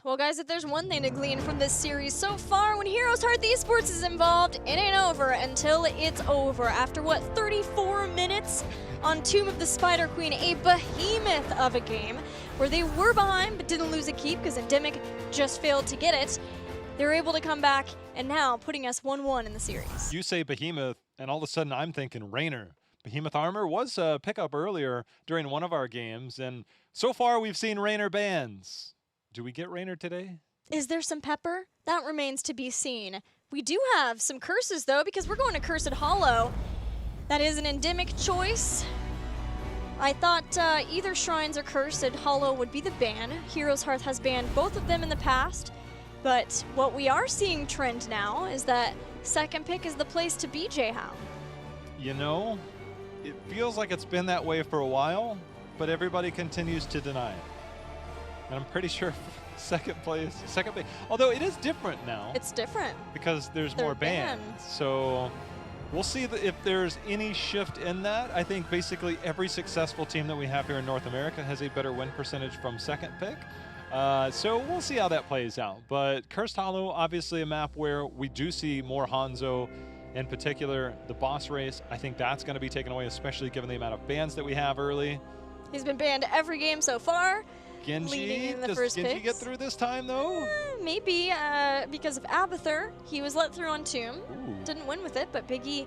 Well, guys, if there's one thing to glean from this series so far, when HeroesHearth Esports is involved, it ain't over until it's over. After, what, 34 minutes on Tomb of the Spider Queen, a behemoth of a game where they were behind but didn't lose a keep because ENDEMIC just failed to get it. They were able to come back, and now putting us 1-1 in the series. You say behemoth, and all of a sudden I'm thinking Raynor. Behemoth Armor was a pickup earlier during one of our games, and so far we've seen Raynor bans. Do we get Raynor today? Is there some pepper? That remains to be seen. We do have some curses, though, because we're going to Cursed Hollow. That is an ENDEMIC choice. I thought either Shrines or Cursed Hollow would be the ban. HeroesHearth has banned both of them in the past, but what we are seeing trend now is that second pick is the place to be, J-How. You know, it feels like it's been that way for a while, but everybody continues to deny it. And I'm pretty sure second place, although it is different now. It's different. Because there's more bans. So we'll see if there's any shift in that. I think basically every successful team that we have here in North America has a better win percentage from second pick. So we'll see how that plays out. But Cursed Hollow, obviously a map where we do see more Hanzo. In particular, the boss race, I think that's going to be taken away, especially given the amount of bans that we have early. He's been banned every game so far. Genji, does Genji get through this time, though? Maybe, because of Abathur. He was let through on Tomb. Ooh. Didn't win with it, but Biggie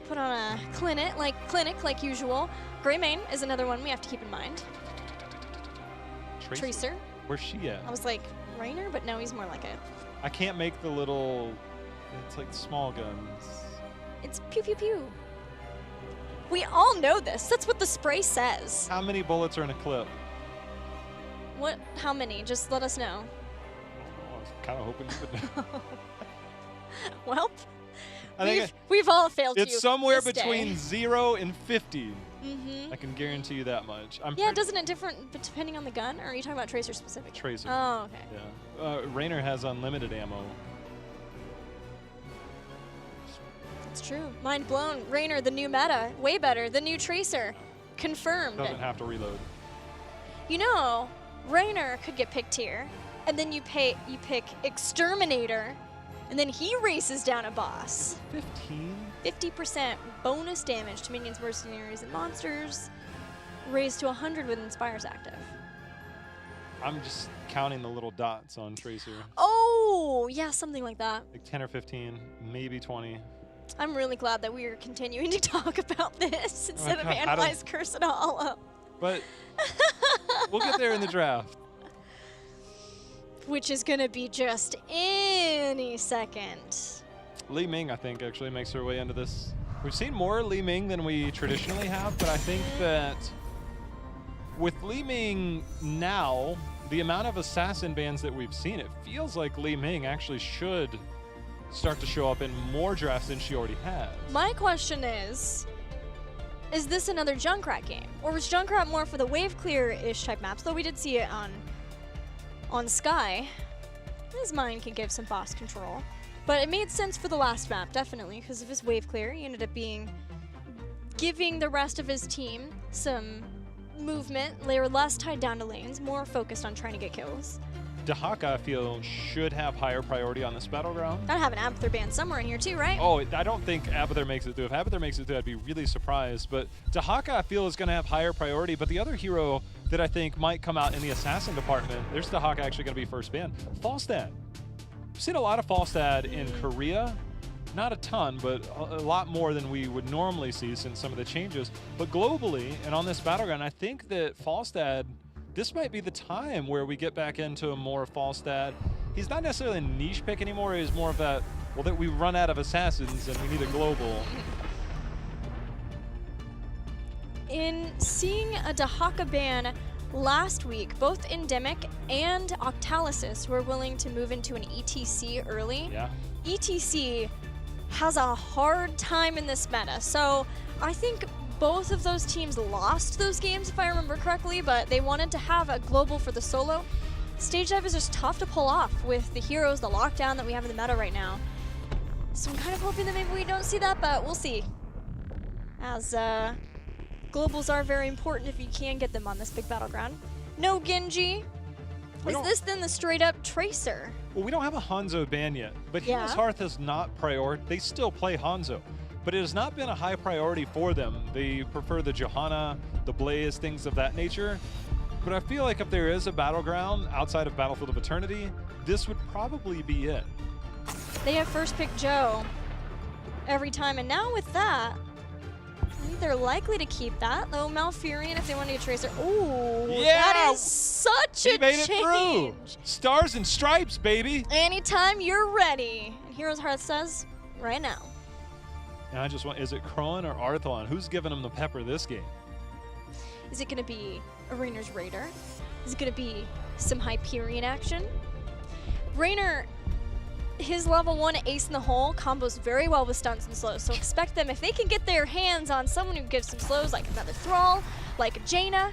put on a clinic like usual. Greymane is another one we have to keep in mind. Tracer. Where's she at? I was like, Raynor, but no, he's more like it. I can't make the little, it's like small guns. It's pew pew pew. We all know this. That's what the spray says. How many bullets are in a clip? What? How many? Just let us know. I was kind of hoping you would know. Well, we've all failed you. It's somewhere this between day. 0 and 50. Mm-hmm. I can guarantee you that much. Yeah, doesn't it different depending on the gun? Or are you talking about Tracer specific? Tracer. Oh, okay. Yeah. Raynor has unlimited ammo. It's true. Mind blown. Raynor, the new meta. Way better. The new Tracer. Confirmed. Doesn't have to reload. You know, Raynor could get picked here, and then you pick Exterminator, and then he races down a boss. 50% bonus damage to minions, mercenaries, and monsters. Raised to 100 with Inspire's active. I'm just counting the little dots on Tracer. Oh, yeah, something like that. Like 10 or 15, maybe 20. I'm really glad that we are continuing to talk about this instead of analyze Cursed Hollow. But we'll get there in the draft. Which is going to be just any second. Li Ming, I think, actually makes her way into this. We've seen more Li Ming than we traditionally have, but I think that with Li Ming now, the amount of assassin bans that we've seen, it feels like Li Ming actually should start to show up in more drafts than she already has. My question is this another Junkrat game? Or was Junkrat more for the wave clear-ish type maps? Though we did see it on Sky. His mind can give some boss control. But it made sense for the last map, definitely, because of his wave clear. He ended up giving the rest of his team some movement. They were less tied down to lanes, more focused on trying to get kills. Dehaka, I feel, should have higher priority on this battleground. Gotta have an Abathur ban somewhere in here too, right? Oh, I don't think Abathur makes it through. If Abathur makes it through, I'd be really surprised. But Dehaka, I feel, is going to have higher priority. But the other hero that I think might come out in the assassin department, there's Dehaka actually going to be first ban. Falstad. We've seen a lot of Falstad in Korea. Not a ton, but a lot more than we would normally see since some of the changes. But globally, and on this battleground, I think that Falstad, this might be the time where we get back into a more Falstad. He's not necessarily a niche pick anymore. He's more of that, well, that we run out of assassins and we need a global. In seeing a Dehaka ban last week, both ENDEMIC and Octalysis were willing to move into an ETC early. Yeah. ETC has a hard time in this meta, so I think both of those teams lost those games, if I remember correctly, but they wanted to have a global for the solo. Stage dive is just tough to pull off with the heroes, the lockdown that we have in the meta right now. So I'm kind of hoping that maybe we don't see that, but we'll see. As globals are very important if you can get them on this big battleground. No Genji. Is this then the straight-up Tracer? Well, we don't have a Hanzo ban yet, but Yeah. HeroesHearth is not priority. They still play Hanzo, but it has not been a high priority for them. They prefer the Johanna, the Blaze, things of that nature. But I feel like if there is a battleground outside of Battlefield of Eternity, this would probably be it. They have first pick Joe every time, and now with that, I think they're likely to keep that, though Malfurion, if they want to get Tracer. Ooh, Yeah! that is such He a made it change. through. Stars and stripes, baby. Anytime you're ready. And HeroesHearth says, right now. And I just want, is it Krohn or Arthlon? Who's giving him the pepper this game? Is it going to be Rainer's Raider? Is it going to be some Hyperion action? Rainer, his level 1 ace in the hole combos very well with stunts and slows, so expect them, if they can get their hands on someone who gives some slows, like another Thrall, like a Jaina,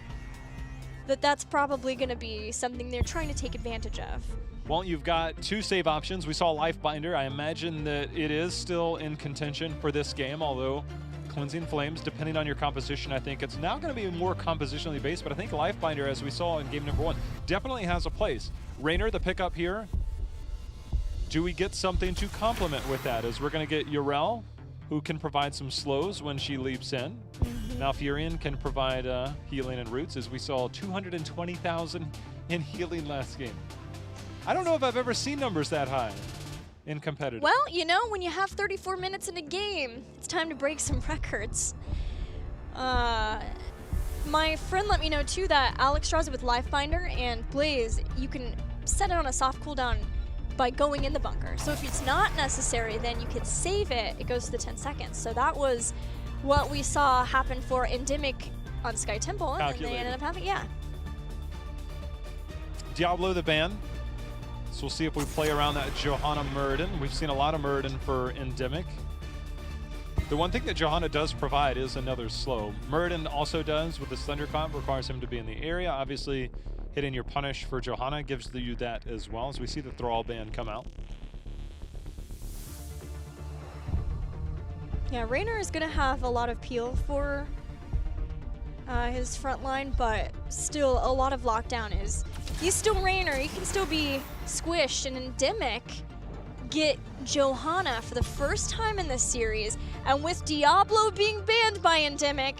that's probably going to be something they're trying to take advantage of. Well, you've got 2 save options. We saw Lifebinder. I imagine that it is still in contention for this game, although Cleansing Flames, depending on your composition, I think it's now going to be more compositionally based, but I think Lifebinder, as we saw in game number 1, definitely has a place. Rainer, the pickup here. Do we get something to complement with that? As we're going to get Yrel, who can provide some slows when she leaps in. Malfurion can provide healing and roots, as we saw 220,000 in healing last game. I don't know if I've ever seen numbers that high in competitive. Well, you know, when you have 34 minutes in a game, it's time to break some records. My friend let me know, too, that Alex draws it with Lifebinder and Blaze, you can set it on a soft cooldown by going in the bunker. So if it's not necessary, then you can save it. It goes to the 10 seconds. So that was what we saw happen for ENDEMIC on Sky Temple, and then they ended up having, yeah. Diablo the ban. So we'll see if we play around that Johanna Muradin. We've seen a lot of Muradin for ENDEMIC. The one thing that Johanna does provide is another slow. Muradin also does with the Thunder comp, requires him to be in the area. Obviously, hitting your punish for Johanna gives you that as well, as we see the Thrall ban come out. Yeah, Rainer is going to have a lot of peel for his front line, but still a lot of lockdown is... He's still Rainer. He can still be squished, and ENDEMIC get Johanna for the first time in this series, and with Diablo being banned by ENDEMIC,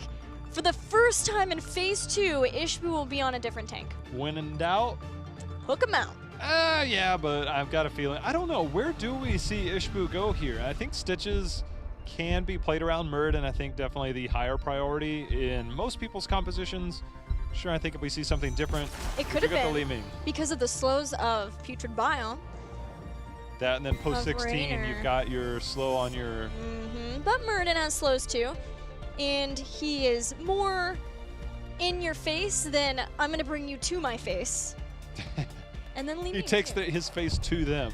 for the first time in Phase 2, Ishbu will be on a different tank. When in doubt, hook him out. Yeah, but I've got a feeling. I don't know. Where do we see Ishbu go here? I think Stitches can be played around Muradin. I think definitely the higher priority in most people's compositions. Sure, I think if we see something different, it could have been the Li-Ming. Because of the slows of Putrid Biome. That, and then post 16, you've got your slow on your... But Muradin has slows too. And he is more in your face than I'm going to bring you to my face. And then leave He takes his face to them.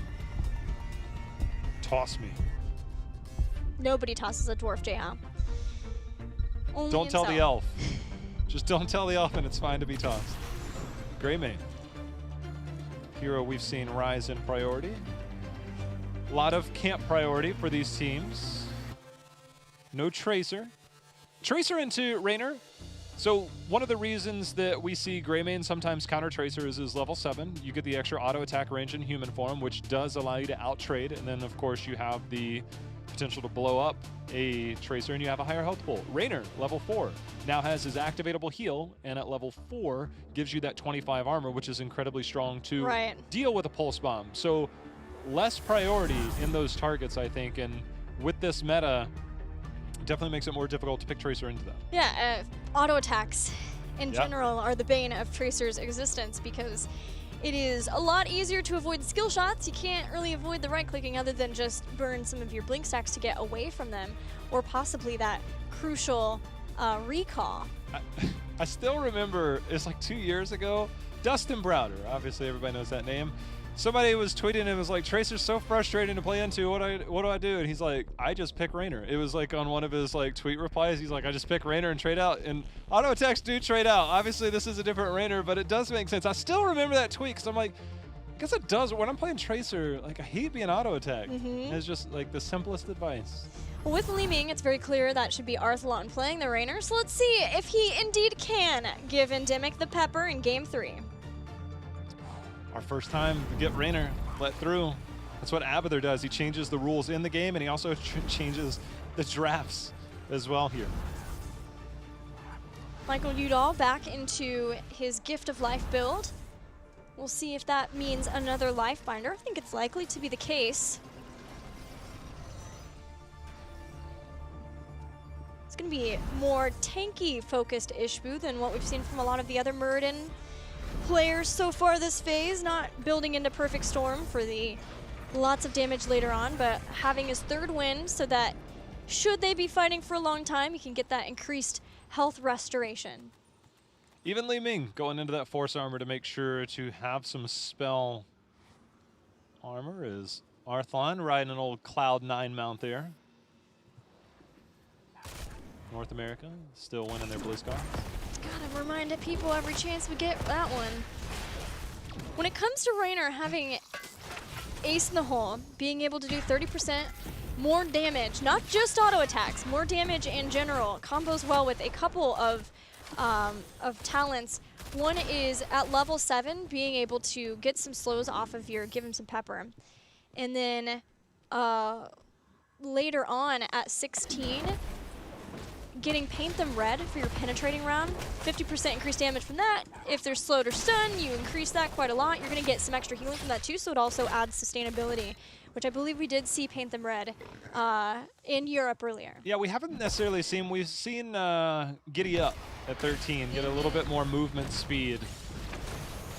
Toss me. Nobody tosses a dwarf JH. Don't tell the elf. Just don't tell the elf and it's fine to be tossed. Greymane. Hero we've seen rise in priority. A lot of camp priority for these teams. No Tracer. Tracer into Rainer. So one of the reasons that we see Greymane sometimes counter Tracer is level 7. You get the extra auto attack range in human form, which does allow you to out trade. And then of course you have the potential to blow up a Tracer and you have a higher health pool. Rainer, level 4, now has his activatable heal, and at level 4 gives you that 25 armor, which is incredibly strong to deal with a pulse bomb. So less priority in those targets, I think, and with this meta, definitely makes it more difficult to pick Tracer into that. Yeah, auto attacks in general are the bane of Tracer's existence, because it is a lot easier to avoid skill shots. You can't really avoid the right-clicking other than just burn some of your blink stacks to get away from them, or possibly that crucial recall. I still remember, it's like 2 years ago, Dustin Browder, obviously everybody knows that name. Somebody was tweeting and was like, Tracer's so frustrating to play into, what do I do? And he's like, I just pick Rainer. It was like on one of his like tweet replies, he's like, I just pick Rainer and trade out. And auto attacks do trade out. Obviously this is a different Rainer, but it does make sense. I still remember that tweet because I'm like, I guess it does. When I'm playing Tracer, like I hate being auto attacked. It's just like the simplest advice. Well, with Li-Ming, it's very clear that should be Arthlon playing the Rainer. So let's see if he indeed can give ENDEMIC the pepper in game 3. Our first time to get Raynor let through. That's what Abathur does. He changes the rules in the game, and he also changes the drafts as well here. Michael Udall back into his Gift of Life build. We'll see if that means another Life Binder. I think it's likely to be the case. It's going to be more tanky-focused Ishbu than what we've seen from a lot of the other Muradin players so far this phase. Not building into Perfect Storm for the lots of damage later on, but having his third win so that should they be fighting for a long time, he can get that increased health restoration. Even Li Ming going into that Force Armor to make sure to have some spell armor is Arthlon riding an old Cloud 9 mount there. North America still winning their BlizzCon. Gotta remind people every chance we get that one. When it comes to Raynor having ace in the hole, being able to do 30% more damage, not just auto attacks, more damage in general, combos well with a couple of talents. One is at level 7, being able to get some slows off of your give him some pepper. And then later on at 16, getting Paint Them Red for your penetrating round. 50% increased damage from that. If they're slowed or stunned, you increase that quite a lot. You're going to get some extra healing from that too, so it also adds sustainability, which I believe we did see Paint Them Red in Europe earlier. Yeah, we haven't necessarily seen, we've seen Giddy Up at 13, get a little bit more movement speed.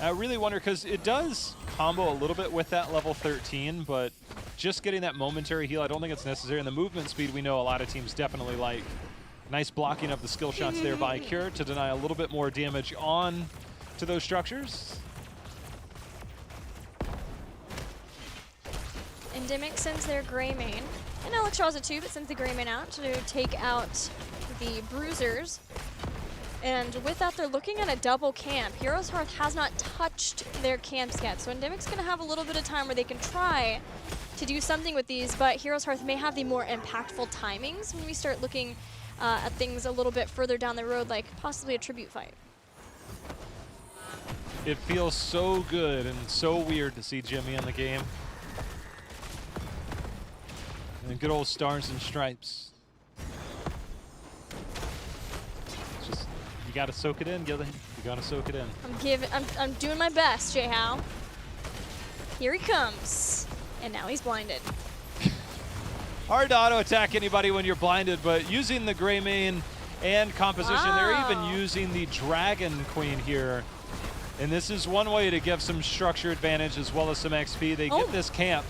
I really wonder, because it does combo a little bit with that level 13, but just getting that momentary heal, I don't think it's necessary. And the movement speed, we know a lot of teams definitely like. Nice blocking of the skill shots there by Cure to deny a little bit more damage on to those structures. ENDEMIC sends their Gray main, and Alexstrasza too, but sends the Gray main out to take out the Bruisers. And with that, they're looking at a double camp. HeroesHearth has not touched their camps yet, so ENDEMIC's going to have a little bit of time where they can try to do something with these, but HeroesHearth may have the more impactful timings when we start looking at things a little bit further down the road, like possibly a tribute fight. It feels so good and so weird to see Jimmy in the game. And good old Stars and Stripes. It's just, you gotta soak it in, Gilly. You gotta soak it in. I'm doing my best, J-How. Here he comes, and now he's blinded. Hard to auto-attack anybody when you're blinded, but using the Gray main and composition, they're even using the Dragon Queen here. And this is one way to give some structure advantage as well as some XP. They get this camp.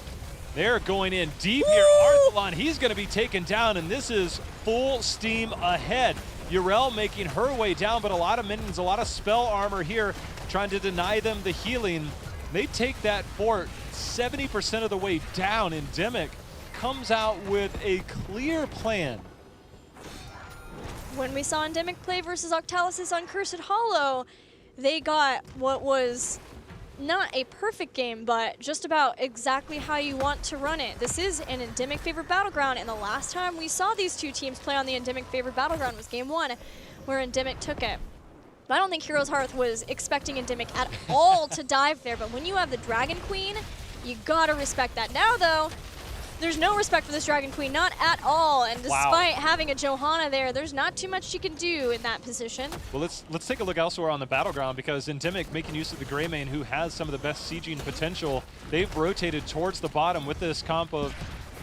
They're going in deep here. Arthlon, he's going to be taken down, and this is full steam ahead. Yrel making her way down, but a lot of minions, a lot of spell armor here, trying to deny them the healing. They take that fort 70% of the way down. ENDEMIC comes out with a clear plan. When we saw ENDEMIC play versus Octalis' Uncursed Hollow, they got what was not a perfect game, but just about exactly how you want to run it. This is an ENDEMIC favored battleground, and the last time we saw these two teams play on the ENDEMIC favored battleground was game 1, where ENDEMIC took it. But I don't think HeroesHearth was expecting ENDEMIC at all to dive there, but when you have the Dragon Queen, you gotta respect that. Now though, there's no respect for this Dragon Queen, not at all. And despite having a Johanna there, there's not too much she can do in that position. Well, let's take a look elsewhere on the battleground, because ENDEMIC making use of the Gray main, who has some of the best sieging potential. They've rotated towards the bottom with this comp of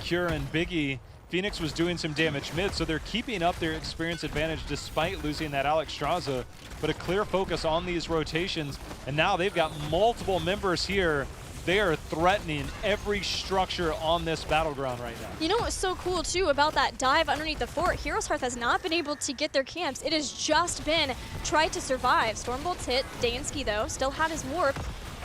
Cure and Biggie. Phoenix was doing some damage mid, so they're keeping up their experience advantage despite losing that Alexstrasza. But a clear focus on these rotations, and now they've got multiple members here. They are threatening every structure on this battleground right now. You know what's so cool too about that dive underneath the fort? HeroesHearth has not been able to get their camps. It has just been try to survive. Stormbolt's hit. Dansky though still had his warp.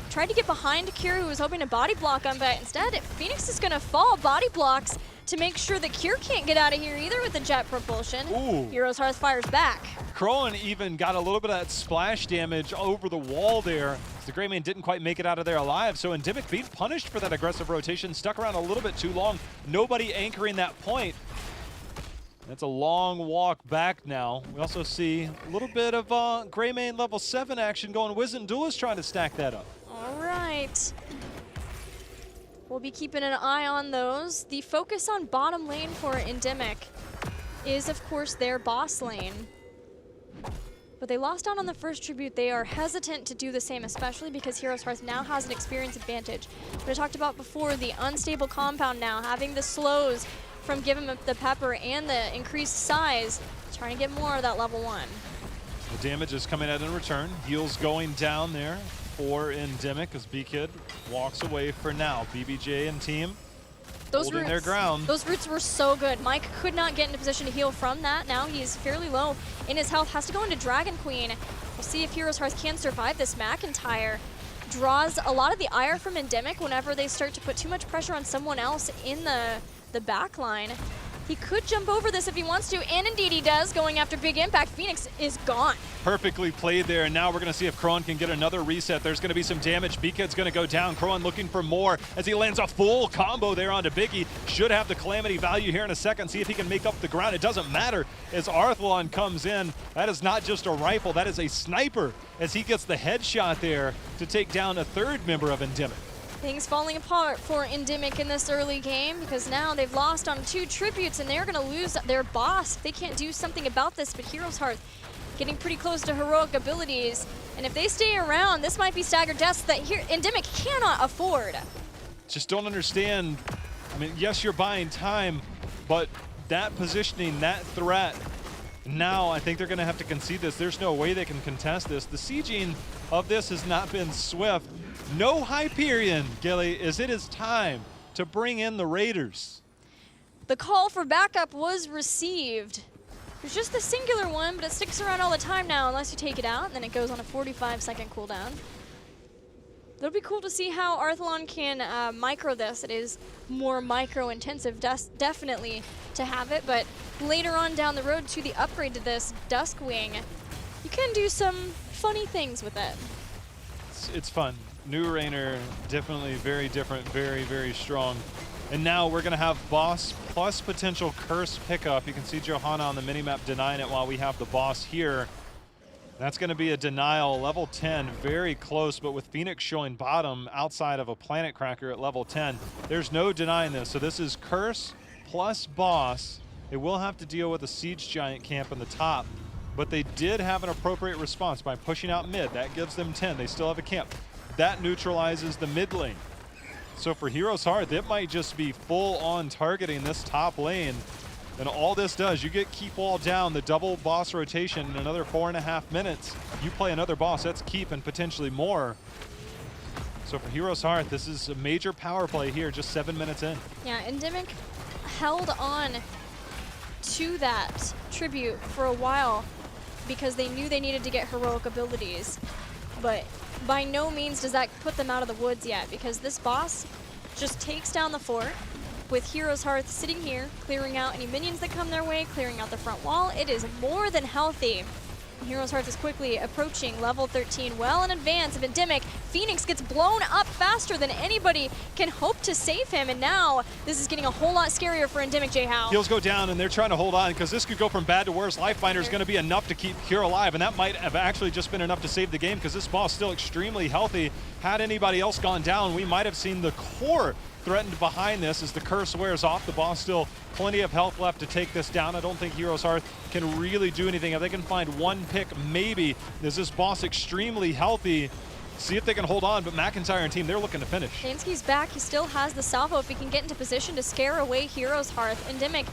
Tried to get behind Cure, who was hoping to body block him, but instead Phoenix is going to fall body blocks to make sure that Cure can't get out of here either with the jet propulsion. Ooh. HeroesHearth fires back. Crowan even got a little bit of that splash damage over the wall there. The Gray main didn't quite make it out of there alive, so ENDEMIC being punished for that aggressive rotation, stuck around a little bit too long. Nobody anchoring that point. That's a long walk back now. We also see a little bit of Gray main level 7 action going. Wiz and Duelist trying to stack that up. All right, right. We'll be keeping an eye on those. The focus on bottom lane for ENDEMIC is, of course, their boss lane. But they lost out on the first tribute. They are hesitant to do the same, especially because HeroesHearth now has an experience advantage. But I talked about before, the unstable compound now, having the slows from giving them the pepper and the increased size, trying to get more of that level 1. The damage is coming out in return. Heals going down there for ENDEMIC as B-Kid walks away for now. BBJ and team holding their ground. Those roots were so good. Mike could not get into position to heal from that. Now he's fairly low in his health. Has to go into Dragon Queen. We'll see if HeroesHearth can survive this. McIntyre draws a lot of the ire from ENDEMIC whenever they start to put too much pressure on someone else in the back line. He could jump over this if he wants to, and indeed he does, going after Big Impact. Phoenix is gone. Perfectly played there, and now we're going to see if Kroan can get another reset. There's going to be some damage. B-Kid's going to go down. Kroan looking for more as he lands a full combo there onto Biggie. Should have the Calamity value here in a second. See if he can make up the ground. It doesn't matter as Arthalon comes in. That is not just a rifle, that is a sniper as he gets the headshot there to take down a third member of ENDEMIC. Things falling apart for ENDEMIC in this early game because now they've lost on 2 tributes and they're going to lose their boss if they can't do something about this. But HeroesHearth getting pretty close to heroic abilities, and if they stay around, this might be staggered deaths that ENDEMIC cannot afford. Just don't understand. I mean, yes, you're buying time, but that positioning, that threat, now I think they're going to have to concede this. There's no way they can contest this. The sieging of this has not been swift. No Hyperion, Gilly, as it is time to bring in the Raiders. The call for backup was received. There's just the singular one, but it sticks around all the time now unless you take it out, and then it goes on a 45-second cooldown. It'll be cool to see how Arthalon can micro this. It is more micro-intensive, definitely, to have it, but later on down the road to the upgrade to this Duskwing, you can do some funny things with it. It's fun. New Rainer, definitely very different, very, very strong. And now we're going to have boss plus potential curse pickup. You can see Johanna on the minimap denying it while we have the boss here. That's going to be a denial, level 10, very close, but with Phoenix showing bottom outside of a Planet Cracker at level 10, there's no denying this. So this is curse plus boss. They will have to deal with a Siege Giant camp in the top, but they did have an appropriate response by pushing out mid. That gives them 10. They still have a camp. That neutralizes the mid lane. So for HeroesHearth, it might just be full-on targeting this top lane. And all this does, you get keep wall down, the double boss rotation in another 4.5 minutes. You play another boss, that's keep and potentially more. So for HeroesHearth, this is a major power play here, just 7 minutes in. Yeah, ENDEMIC held on to that tribute for a while because they knew they needed to get heroic abilities. But by no means does that put them out of the woods yet, because this boss just takes down the fort with HeroesHearth sitting here, clearing out any minions that come their way, clearing out the front wall. It is more than healthy. HeroesHearth is quickly approaching level 13, well in advance of ENDEMIC. Phoenix gets blown up faster than anybody can hope to save him, and now this is getting a whole lot scarier for ENDEMIC, J-How. Heals go down, and they're trying to hold on, because this could go from bad to worse. Lifebinder is going to be enough to keep Cure alive, and that might have actually just been enough to save the game, because this boss is still extremely healthy. Had anybody else gone down, we might have seen the core threatened behind this as the curse wears off. The boss still plenty of health left to take this down. I don't think HeroesHearth can really do anything. If they can find one pick, maybe. Is this boss extremely healthy? See if they can hold on, but McIntyre and team, they're looking to finish. Dansky's back. He still has the salvo if he can get into position to scare away HeroesHearth. ENDEMIC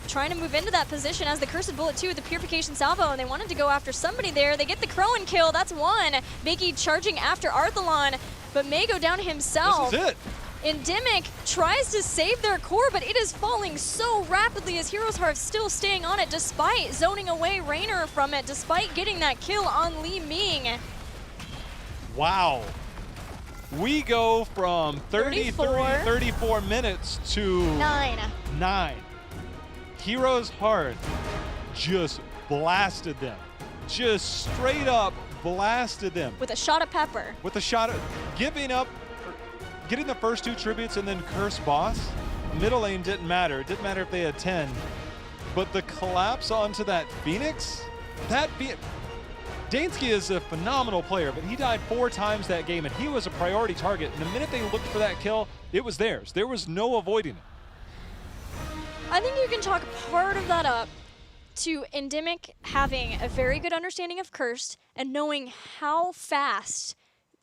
trying to move into that position as the Cursed Bullet 2 with the Purification Salvo, and they wanted to go after somebody there. They get the Crowan kill. That's one. Biggie charging after Arthalon, but may go down himself. This is it. ENDEMIC tries to save their core, but it is falling so rapidly as HeroesHearth still staying on it despite zoning away Rainer from it, despite getting that kill on Li Ming. Wow. We go from 34 minutes to 9. HeroesHearth just blasted them. Just straight up blasted them. With a shot of pepper. With a shot of giving up, getting the first 2 tributes and then curse boss. Middle lane didn't matter. It didn't matter if they had 10. But the collapse onto that Phoenix, Dansky is a phenomenal player, but he died 4 times that game, and he was a priority target. And the minute they looked for that kill, it was theirs. There was no avoiding it. I think you can chalk part of that up to ENDEMIC having a very good understanding of Cursed and knowing how fast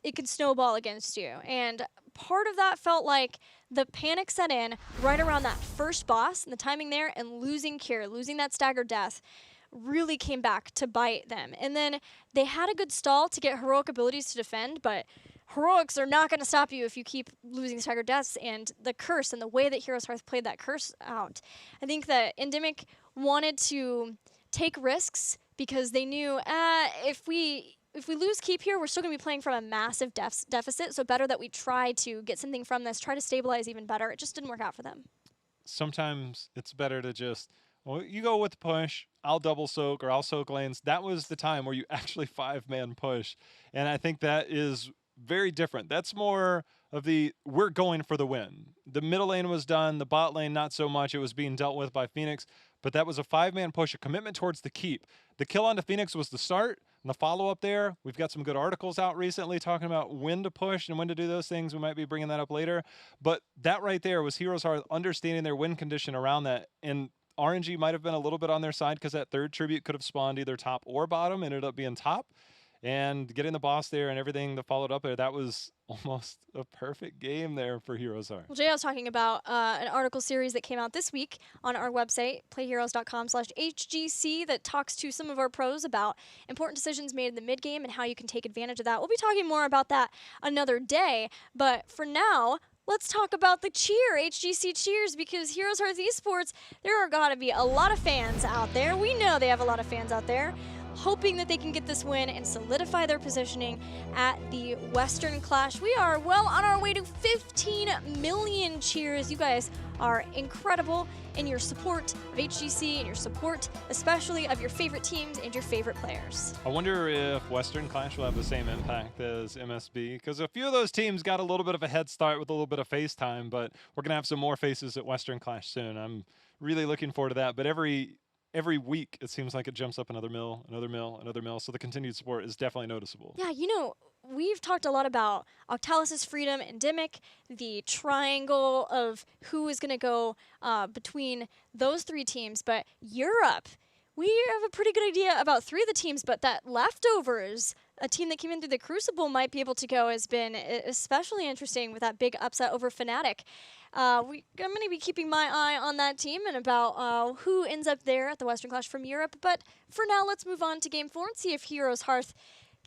it could snowball against you. And part of that felt like the panic set in right around that first boss and the timing there, and losing Cure, losing that staggered death, really came back to bite them. And then they had a good stall to get heroic abilities to defend, but heroics are not going to stop you if you keep losing staggered deaths. And the curse and the way that HeroesHearth played that curse out, I think that ENDEMIC wanted to take risks because they knew if we lose keep here, we're still going to be playing from a massive deficit, so better that we try to get something from this, try to stabilize even better. It just didn't work out for them. Sometimes it's better to just, well, you go with the push, I'll double soak or I'll soak lanes. That was the time where you actually 5-man push. And I think that is very different. That's more of the, we're going for the win. The middle lane was done, the bot lane not so much. It was being dealt with by Phoenix, but that was a 5-man push, a commitment towards the keep. The kill onto Phoenix was the start, and the follow-up there, we've got some good articles out recently talking about when to push and when to do those things. We might be bringing that up later. But that right there was HeroesHearth understanding their win condition around that, and RNG might have been a little bit on their side because that third tribute could have spawned either top or bottom, ended up being top. And getting the boss there and everything that followed up there, that was almost a perfect game there for HeroesHearth. Well, Jay, I was talking about an article series that came out this week on our website, playheroes.com/HGC, that talks to some of our pros about important decisions made in the mid-game and how you can take advantage of that. We'll be talking more about that another day, but for now, let's talk about the cheer, HGC cheers, because HeroesHearth Esports, there are got to be a lot of fans out there. We know they have a lot of fans out there, hoping that they can get this win and solidify their positioning at the Western Clash. We are well on our way to 15 million cheers. You guys are incredible in your support of HGC and your support especially of your favorite teams and your favorite players. I wonder if Western Clash will have the same impact as MSB, because a few of those teams got a little bit of a head start with a little bit of face time, but we're going to have some more faces at Western Clash soon. I'm really looking forward to that, but every week, it seems like it jumps up another mill, another mill, another mill. So the continued support is definitely noticeable. Yeah, you know, we've talked a lot about Octalis' freedom and ENDEMIC, the triangle of who is going to go between those 3 teams. But Europe, we have a pretty good idea about 3 of the teams, but that Leftovers, a team that came in through the Crucible, might be able to go, has been especially interesting with that big upset over Fnatic. I'm going to be keeping my eye on that team and about who ends up there at the Western Clash from Europe. But for now, let's move on to Game 4 and see if HeroesHearth